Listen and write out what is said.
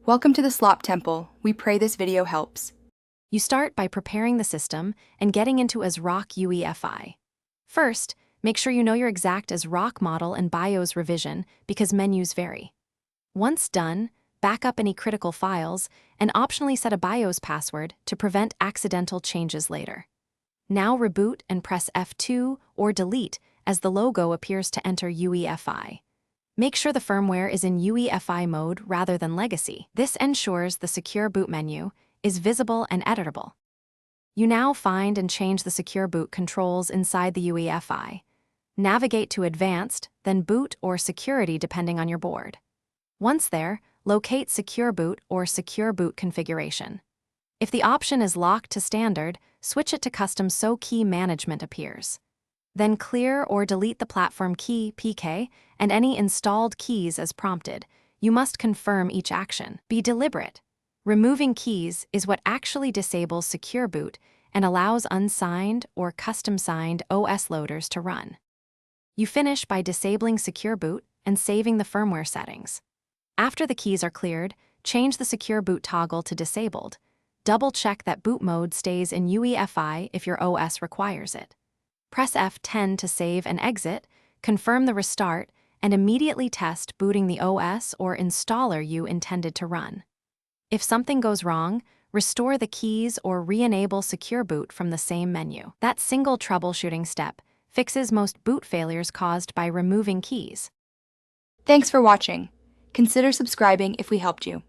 Welcome to the Slop Temple. We pray this video helps. You start by preparing the system and getting into Asrock UEFI. First, make sure you know your exact Asrock model and BIOS revision because menus vary. Once done, back up any critical files and optionally set a BIOS password to prevent accidental changes later. Now reboot and press F2 or delete as the logo appears to enter UEFI. Make sure the firmware is in UEFI mode rather than legacy. This ensures the secure boot menu is visible and editable. You now find and change the secure boot controls inside the UEFI. Navigate to Advanced, then Boot or Security depending on your board. Once there, locate Secure Boot or Secure Boot Configuration. If the option is locked to Standard, switch it to Custom so key management appears. Then clear or delete the platform key, PK, and any installed keys as prompted. You must confirm each action. Be deliberate. Removing keys is what actually disables Secure Boot and allows unsigned or custom-signed OS loaders to run. You finish by disabling Secure Boot and saving the firmware settings. After the keys are cleared, change the Secure Boot toggle to Disabled. Double-check that boot mode stays in UEFI if your OS requires it. Press F10 to save and exit, confirm the restart, and immediately test booting the OS or installer you intended to run. If something goes wrong, restore the keys or re-enable Secure Boot from the same menu. That single troubleshooting step fixes most boot failures caused by removing keys. Thanks for watching. Consider subscribing if we helped you.